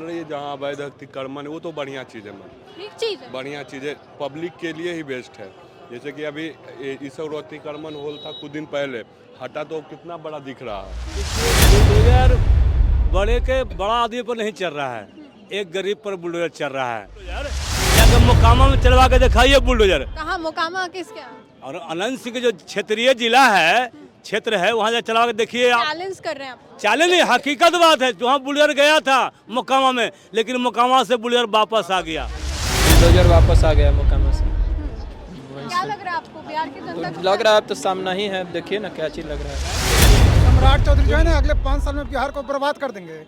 रही है जहाँ अवैध अतिक्रमण है वो तो बढ़िया चीज़ है, ठीक चीज है। बढ़िया चीज़ है, पब्लिक के लिए ही बेस्ट है। जैसे कि अभी इस अतिक्रमण होल था कुछ दिन पहले, हटा तो कितना बड़ा दिख रहा है। बुलडोजर बड़े के बड़ा आदमी पर नहीं चल रहा है, एक गरीब पर बुलडोजर चल रहा है। जाकर मोकामा में चलवा के दिखाइए बुलडोजर। कहाँ मोकामा किसका? और अनंत सिंह के जो क्षेत्रीय जिला है, क्षेत्र है, वहाँ जाकर चलवा के देखिए आप। चैलेंज कर रहे हैं आप? चैलेंज नहीं, हकीकत बात है। वहाँ बुलडोजर गया था मोकामा में, लेकिन मोकामा से बुलडोजर वापस आ गया। बुलडोजर वापस आ गया मोकामा से। क्या लग रहा है आपको बिहार की जनता को? लग रहा है अब तो सामना ही है, देखिए ना क्या चीज लग रहा है। सम्राट चौधरी जो है ना अगले 5 साल में बिहार को बर्बाद कर देंगे,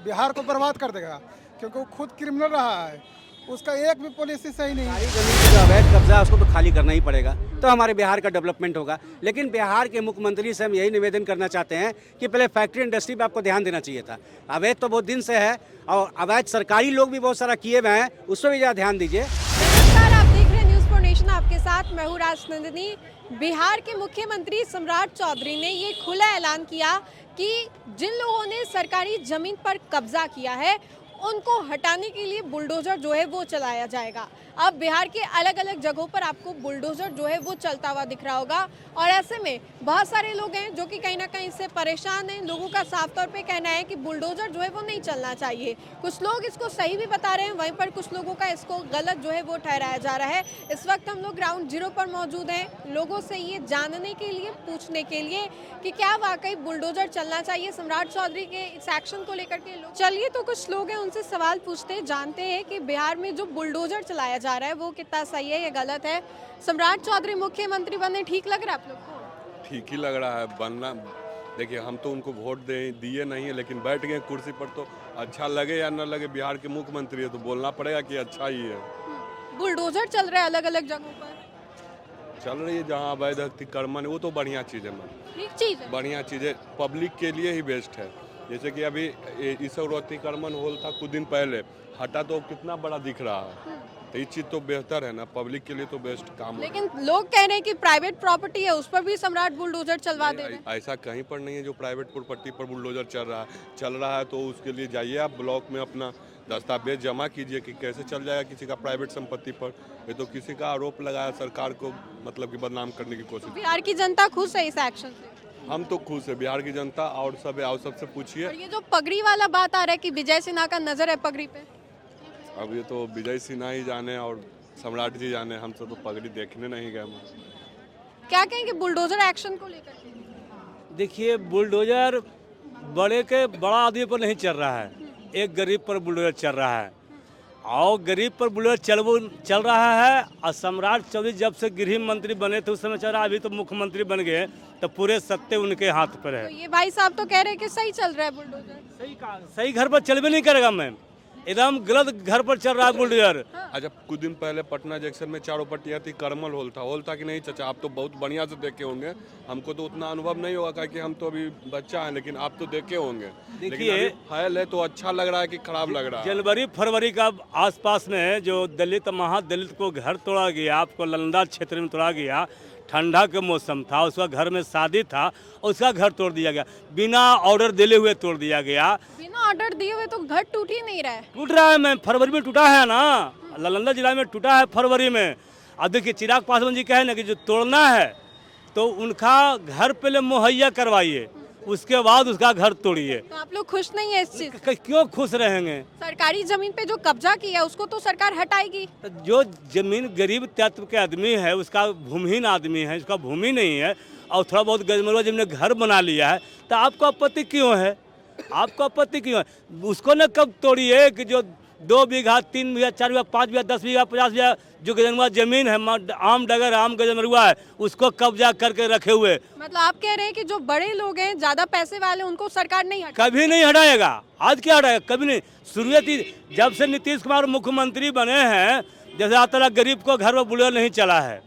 बिहार को बर्बाद कर देगा, क्योंकि वो खुद क्रिमिनल रहा है, उसका एक भी पॉलिसी सही नहीं है। जमीन की जो अवैध कब्जा है उसको तो खाली करना ही पड़ेगा, तो हमारे बिहार का डेवलपमेंट होगा। लेकिन बिहार के मुख्यमंत्री से हम यही निवेदन करना चाहते हैं कि पहले फैक्ट्री इंडस्ट्री पे आपको ध्यान देना चाहिए था। अवैध तो बहुत दिन से है और अवैध सरकारी लोग भी बहुत सारा किए हुए हैं, उस पर भी ज़्यादा ध्यान दीजिए। नमस्कार, आप देख रहे हैं न्यूज़ फॉर नेशन, आपके साथ मैं हूं राजनंदिनी। बिहार के मुख्यमंत्री सम्राट चौधरी ने ये खुला ऐलान किया कि जिन लोगों ने सरकारी जमीन पर कब्जा किया है उनको हटाने के लिए बुलडोजर जो है वो चलाया जाएगा। अब बिहार के अलग अलग जगहों पर आपको बुलडोजर जो है वो चलता हुआ दिख रहा होगा और ऐसे में बहुत सारे लोग हैं जो कि कहीं ना कहीं इससे परेशान हैं। लोगों का साफ तौर पे कहना है कि बुलडोजर जो है वो नहीं चलना चाहिए। कुछ लोग इसको सही भी बता रहे हैं, वहीं पर कुछ लोगों का इसको गलत जो है वो ठहराया जा रहा है। इस वक्त हम लोग ग्राउंड जीरो पर मौजूद हैं, लोगों से ये जानने के लिए, पूछने के लिए कि क्या वाकई बुलडोजर चलना चाहिए सम्राट चौधरी के इस एक्शन को लेकर के। लोग चलिए तो कुछ लोग हैं उनसे सवाल पूछते हैं, जानते हैं कि बिहार में जो बुलडोजर चलाया जा रहा है वो कितना सही है या गलत है। सम्राट चौधरी मुख्यमंत्री बने ठीक लग रहा है आप लोग को? ठीक ही लग रहा है बनना। देखिए हम तो उनको वोट दिए नहीं है, लेकिन बैठ गए कुर्सी पर तो अच्छा लगे या न लगे, बिहार के मुख्यमंत्री है तो बोलना पड़ेगा कि अच्छा ही है। बुलडोजर चल रहा है अलग अलग जगहों पर, चल रही है जहाँ अवैध अतिक्रमण है वो तो बढ़िया चीज़ है, ठीक चीज है। बढ़िया चीज़ है, पब्लिक के लिए ही बेस्ट है। जैसे कि अभी इस अतिक्रमण होल था कुछ दिन पहले, हटा तो कितना बड़ा दिख रहा है, तो ये चीज़ तो बेहतर है ना, पब्लिक के लिए तो बेस्ट काम है। लेकिन लोग कह रहे हैं कि प्राइवेट प्रॉपर्टी है उस पर भी सम्राट बुलडोजर चलवा दे रहे हैं। ऐसा कहीं पर नहीं है जो प्राइवेट प्रॉपर्टी पर बुलडोजर चल रहा है, तो उसके लिए जाइए आप ब्लॉक में अपना दस्तावेज जमा कीजिए कि कैसे चल जाएगा किसी का प्राइवेट संपत्ति पर। ये तो किसी का आरोप लगाया सरकार को, मतलब कि बदनाम करने की कोशिश। बिहार की जनता खुश है इस एक्शन से? हम तो खुश है, बिहार की जनता और सब है, और सबसे पूछिए। और ये जो पगड़ी वाला बात आ रहा है कि विजय सिन्हा का नजर है पगड़ी पे, अब ये तो विजय सिन्हा ही जाने और सम्राट जी जाने, हम तो पगड़ी देखने नहीं गए। क्या कहेंगे बुलडोजर एक्शन को लेकर के? देखिए, बुलडोजर बड़े के बड़ा आदमी पर नहीं चल रहा है, एक गरीब पर बुलडोजर चल रहा है। और गरीब पर बुलडोजर चल रहा है। और सम्राट चौधरी जब से गृह मंत्री बने थे उस समय चल रहा, अभी तो मुख्यमंत्री बन गए तो पूरे सत्ते उनके हाथ पर है। तो ये भाई साहब तो कह रहे हैं कि सही चल रहा है बुलडोजर। सही घर पर चल भी नहीं करेगा मैम, एकदम गलत घर पर चल रहा है बुलडोजर। अच्छा, कुछ दिन पहले पटना जंक्शन में चारों पट्टियाँ थी, करमल होल था कि नहीं चाचा? आप तो बहुत बढ़िया से देखे होंगे, हमको तो उतना अनुभव नहीं होगा कि हम तो अभी बच्चा हैं, लेकिन आप तो देखे होंगे। देखिए, फैल है तो अच्छा लग रहा है कि खराब लग रहा है? जनवरी फरवरी का आसपास में जो दलित महादलित को घर तोड़ा गया, आपको नालंदा क्षेत्र में तोड़ा गया, ठंडा का मौसम था, उसका घर में शादी था, उसका घर तोड़ दिया गया, बिना ऑर्डर दिले हुए तोड़ दिया गया। बिना ऑर्डर दिए हुए तो घर टूट ही नहीं रहा है। टूट रहा है मैम, फरवरी में टूटा है ना, नालंदा जिला में टूटा है फरवरी में। अब देखिए, चिराग पासवान जी कहे ना कि जो तोड़ना है तो उनका घर पहले मुहैया करवाइए, उसके बाद उसका घर तोड़िए। तो आप लोग खुश नहीं है इस चीज? क्यों खुश रहेंगे? सरकारी जमीन पे जो कब्जा किया है उसको तो सरकार हटाएगी। जो जमीन गरीब तत्व के आदमी है, उसका भूमिहीन आदमी है, उसका भूमि नहीं है और थोड़ा बहुत गजमलवा जिसने घर बना लिया है, तो आपको आपत्ति क्यों है? आपको आपत्ति क्यों है? उसको न कब तोड़िए कि जो 2 बीघा 3 बीघा 4 बीघा 5 बीघा 10 बीघा 50 बीघा जो गजमलवा जमीन है, आम डगर आम गजमलवा है, उसको कब्जा करके रखे हुए। मतलब आप कह रहे हैं कि जो बड़े लोग हैं, ज्यादा पैसे वाले, उनको सरकार नहीं हटा? कभी नहीं हटाएगा। आज क्या हटाएगा? कभी नहीं। शुरुआती जब से नीतीश कुमार मुख्यमंत्री बने हैं, जैसे आज तक गरीब को घर में बुलडोजर नहीं चला है।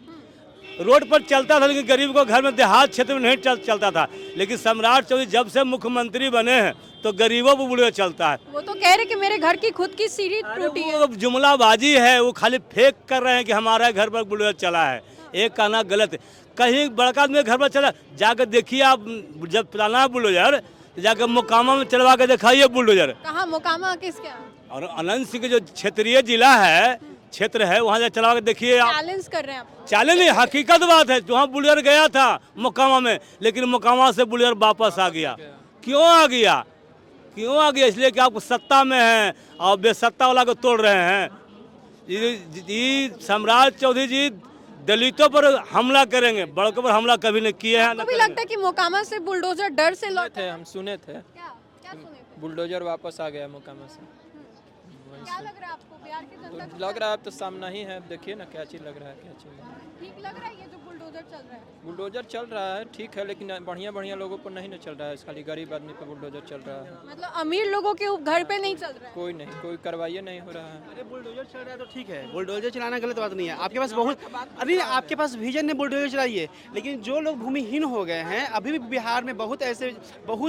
रोड पर चलता था लेकिन गरीब को घर में देहात क्षेत्र में नहीं चलता था। लेकिन सम्राट चौधरी जब से मुख्यमंत्री बने हैं तो गरीबों को बुलडोजर चलता है। वो तो कह रहे कि मेरे घर की खुद की सीढ़ी टूटी है। वो जुमलाबाजी है, वो खाली फेक कर रहे हैं कि हमारा घर पर बुलडोजर चला है। एक कहना गलत है। कहीं बड़का आदमी घर पर चला, जाकर देखिए आप, जब चलाना बुलडोजर तो जाकर मोकामा में चलवा के दिखाइए बुलडोजर। कहाँ मोकामा किसके यहाँ? और अनंत सिंह के जो क्षेत्रीय जिला है, क्षेत्र है, वहाँ जा चलवा के देखिए आप। चैलेंज कर रहे हैं आप? चैलेंज नहीं, हकीकत बात है। वहाँ बुलडोजर गया था मोकामा में, लेकिन मोकामा से बुलडोजर वापस आ गया। क्यों आ गया? क्यों आ गया? इसलिए कि आप सत्ता में हैं और बेसत्ता वाला को तोड़ रहे हैं। ये सम्राट चौधरी जी दलितों पर हमला करेंगे, बड़कों पर हमला कभी नहीं किए हैं। तो भी लगता है कि मोकामा से बुलडोजर डर से लौट थे हम सुने थे क्या क्या सुने थे? बुलडोजर वापस आ गया मोकामा से। क्या लग रहा है आपको बिहार की जनता को? लग रहा है अब तो सामना ही है, देखिए ना क्या चीज़ लग रहा है, क्या चीज़ लग रहा है। ठीक लग रहा है ये जो बुलडोजर चल रहा है? बुलडोजर चल रहा है ठीक है, लेकिन बढ़िया बढ़िया लोगों को नहीं ना चल रहा है, खाली गरीब आदमी पे बुलडोजर चल रहा है। मतलब अमीर लोगों के घर पे नहीं चल रहा है? कोई नहीं, कोई कार्रवाई नहीं हो रहा है। अरे बुलडोजर चल रहा है तो ठीक है, बुलडोजर चलाना गलत बात नहीं है। आपके पास बहुत, अरे आपके पास विजन ने बुलडोजर चलाई है, लेकिन जो लोग भूमिहीन हो गए हैं, अभी भी बिहार में बहुत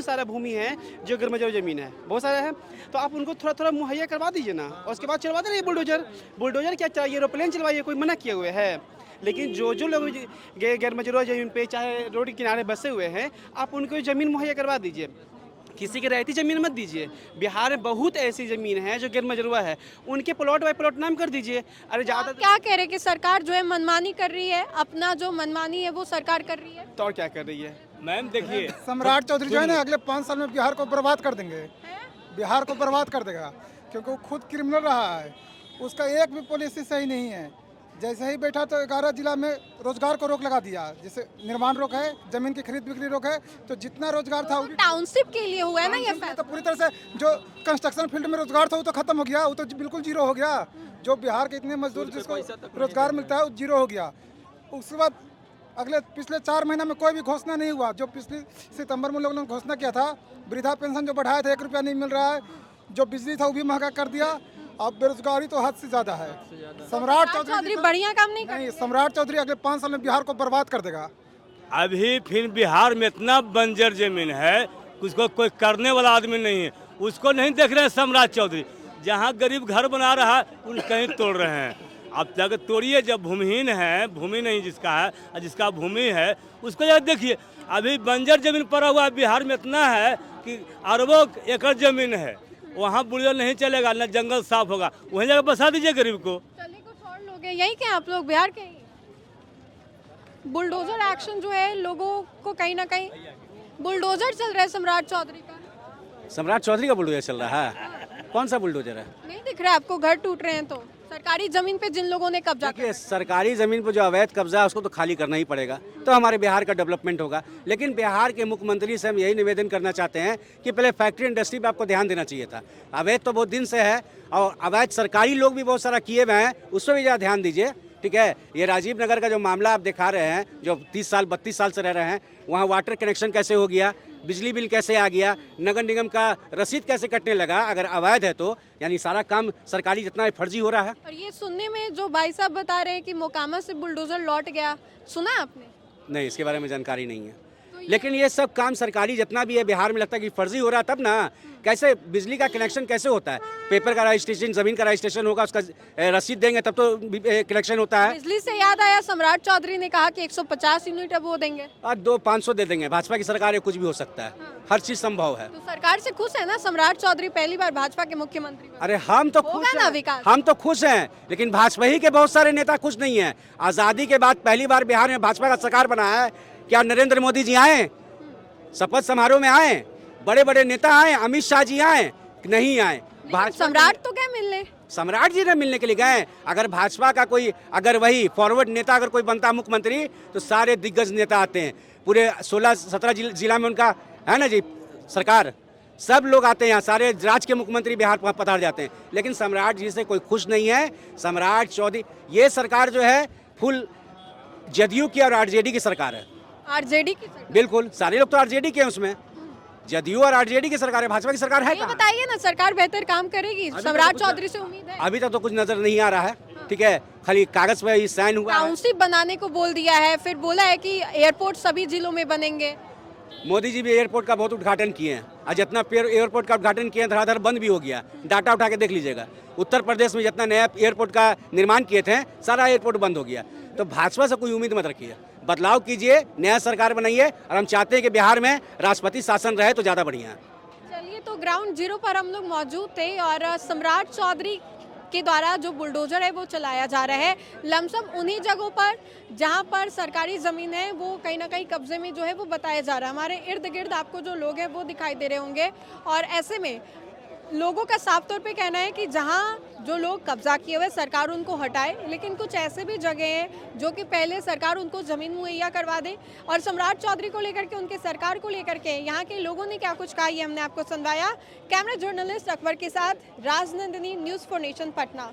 सारा भूमि है जो गर्मजोर जमीन है, बहुत सारा है, तो आप उनको थोड़ा थोड़ा मुहैया करवा दीजिए ना, और उसके बाद चलवा देना बुलडोजर। बुलडोजर क्या चाहिए, एरोप्लेन चलवाइए, कोई मना किए हुए है। लेकिन जो लोग गैरमजरूर जमीन पे चाहे रोड के किनारे बसे हुए हैं, आप उनको ज़मीन मुहैया करवा दीजिए, किसी की रहती ज़मीन मत दीजिए। बिहार में बहुत ऐसी ज़मीन है जो गैरमजरूआ है, उनके प्लॉट बाय प्लॉट नाम कर दीजिए। अरे ज़्यादा क्या कह रहे हैं कि सरकार जो है मनमानी कर रही है, अपना जो मनमानी है वो सरकार कर रही है? तो और क्या कर रही है? मैम देखिए, सम्राट चौधरी जो है ना अगले 5 साल में बिहार को बर्बाद कर देंगे, बिहार को बर्बाद कर देगा, क्योंकि वो खुद क्रिमिनल रहा है। उसका एक भी पॉलिसी सही नहीं है। जैसे ही बैठा तो 11 जिला में रोजगार को रोक लगा दिया, जैसे निर्माण रोक है, जमीन की खरीद बिक्री रोक है, तो जितना रोजगार था वो टाउनशिप के लिए हुआ है ना ये तो फैसला? पूरी तरह से जो कंस्ट्रक्शन फील्ड में रोजगार था वो तो खत्म हो गया, वो तो बिल्कुल जीरो हो गया। जो बिहार के इतने मजदूर जिसको रोजगार मिलता है वो जीरो हो गया। उसके बाद पिछले 4 महीना में कोई भी घोषणा नहीं हुआ। जो पिछले सितंबर में लोगों ने घोषणा किया था, वृद्धा पेंशन जो बढ़ाया था 1 रुपया नहीं मिल रहा है, जो बिजली था वो भी महंगा कर दिया, अब बेरोजगारी तो हद से ज्यादा है। सम्राट चौधरी बढ़िया काम नहीं कर नहीं, सम्राट चौधरी अगले 5 साल में बिहार को बर्बाद कर देगा। अभी फिर बिहार में इतना बंजर जमीन है, उसको कोई करने वाला आदमी नहीं है। उसको नहीं देख रहे हैं सम्राट चौधरी। जहाँ गरीब घर बना रहा है उन कहीं तोड़ रहे हैं। आप जाकर तोड़िए, जब भूमिहीन है, भूमि नहीं जिसका है और जिसका भूमि है उसको जाकर देखिए। अभी बंजर जमीन पड़ा हुआ बिहार में इतना है कि अरबों एकड़ जमीन है, वहाँ बुलडोजर नहीं चलेगा, न जंगल साफ होगा। वहीं जाकर बसा दीजिए गरीब को। चलिए कुछ और लोग हैं, यही क्या आप लोग बिहार के ही? बुलडोजर एक्शन जो है लोगों को कहीं ना कहीं, बुलडोजर चल रहा है सम्राट चौधरी का। सम्राट चौधरी का बुलडोजर चल रहा है? कौन सा बुलडोजर है? नहीं दिख रहा है आपको? घर टूट रहे हैं तो सरकारी जमीन पे जिन लोगों ने कब्जा देखिए, सरकारी ज़मीन पर जो अवैध कब्जा है उसको तो खाली करना ही पड़ेगा, तो हमारे बिहार का डेवलपमेंट होगा। लेकिन बिहार के मुख्यमंत्री से हम यही निवेदन करना चाहते हैं कि पहले फैक्ट्री इंडस्ट्री पे आपको ध्यान देना चाहिए था। अवैध तो बहुत दिन से है और अवैध सरकारी लोग भी बहुत सारा किए हुए हैं, उस पर भी ज़्यादा ध्यान दीजिए। ठीक है, ये राजीव नगर का जो मामला आप दिखा रहे हैं, जो 30 साल 32 साल से रह रहे हैं, वहाँ वाटर कनेक्शन कैसे हो गया, बिजली बिल कैसे आ गया, नगर निगम का रसीद कैसे कटने लगा, अगर अवैध है तो यानी सारा काम सरकारी जितना है फर्जी हो रहा है। और ये सुनने में जो भाई साहब बता रहे हैं कि मोकामा से बुलडोजर लौट गया, सुना है आपने? नहीं, इसके बारे में जानकारी नहीं है। लेकिन ये सब काम सरकारी जितना भी है बिहार में लगता है कि फर्जी हो रहा है, तब ना कैसे बिजली का कनेक्शन कैसे होता है? पेपर का रजिस्ट्रेशन, जमीन का रजिस्ट्रेशन होगा, उसका रसीद देंगे तब तो कनेक्शन होता है। बिजली से याद आया, सम्राट चौधरी ने कहा कि 150 यूनिट अब वो देंगे, आज 200-500 दे देंगे। भाजपा की सरकार है, कुछ भी हो सकता है, हर चीज संभव है। तो सरकार से खुश है ना सम्राट चौधरी? पहली बार भाजपा के मुख्यमंत्री बने। अरे हम तो होगा खुश ना हैं, विकास? हम तो खुश हैं, लेकिन भाजपा ही के बहुत सारे नेता खुश नहीं है। आजादी के बाद पहली बार बिहार में भाजपा का सरकार बना है। क्या नरेंद्र मोदी जी आए, शपथ समारोह में आए, बड़े बड़े नेता आए, अमित शाह जी आए? नहीं आए। सम्राट तो क्या मिलने, सम्राट जी ने मिलने के लिए गए। अगर भाजपा का कोई, अगर वही फॉरवर्ड नेता अगर कोई बनता मुख्यमंत्री, तो सारे दिग्गज नेता आते हैं, पूरे 16-17 जिला में उनका है ना जी सरकार, सब लोग आते हैं यहाँ, सारे राज्य के मुख्यमंत्री बिहार पधार जाते हैं। लेकिन सम्राट जी से कोई खुश नहीं है। सम्राट चौधरी, ये सरकार जो है फुल जदयू की और आरजेडी की सरकार है। आरजेडी की सरकार? बिल्कुल, सारे लोग तो आरजेडी के हैं उसमें। जदयू और आरजेडी की सरकार है, भाजपा की सरकार है ये कहाँ? बताइए ना, सरकार बेहतर काम करेगी? सम्राट चौधरी से उम्मीद है? अभी तक तो कुछ नजर नहीं आ रहा है। ठीक है, खाली कागज पे ही साइन हुआ है। टाउनशिप बनाने को बोल दिया है, फिर बोला है कि एयरपोर्ट सभी जिलों में बनेंगे। मोदी जी भी एयरपोर्ट का बहुत उद्घाटन किए हैं, और जितना एयरपोर्ट का उद्घाटन किए हैं धड़ाधड़ बंद भी हो गया। डाटा उठा के देख लीजिएगा, उत्तर प्रदेश में जितना नया एयरपोर्ट का निर्माण किए थे, सारा एयरपोर्ट बंद हो गया। तो भाजपा से कोई उम्मीद मत रखिए। बदलाव कीजिए, नया सरकार बनाइए, और हम चाहते हैं कि बिहार में राष्ट्रपति शासन रहे तो ज़्यादा बढ़िया है। चलिए, तो ग्राउंड जीरो पर हम लोग मौजूद थे और सम्राट चौधरी के द्वारा जो बुलडोजर है वो चलाया जा रहा है लमसम उन्हीं जगहों पर जहां पर सरकारी ज़मीन है वो कहीं ना कहीं कब्जे में जो है वो बताया जा रहा है। हमारे इर्द गिर्द आपको जो लोग हैं वो दिखाई दे रहे होंगे और ऐसे में लोगों का साफ तौर पे कहना है कि जहां जो लोग कब्जा किए हुए सरकार उनको हटाए, लेकिन कुछ ऐसे भी जगह हैं जो कि पहले सरकार उनको ज़मीन मुहैया करवा दे। और सम्राट चौधरी को लेकर के, उनके सरकार को लेकर के यहाँ के लोगों ने क्या कुछ कहा ये हमने आपको सुनवाया। कैमरा जर्नलिस्ट अकबर के साथ Rajnandini, news for nation, Patna.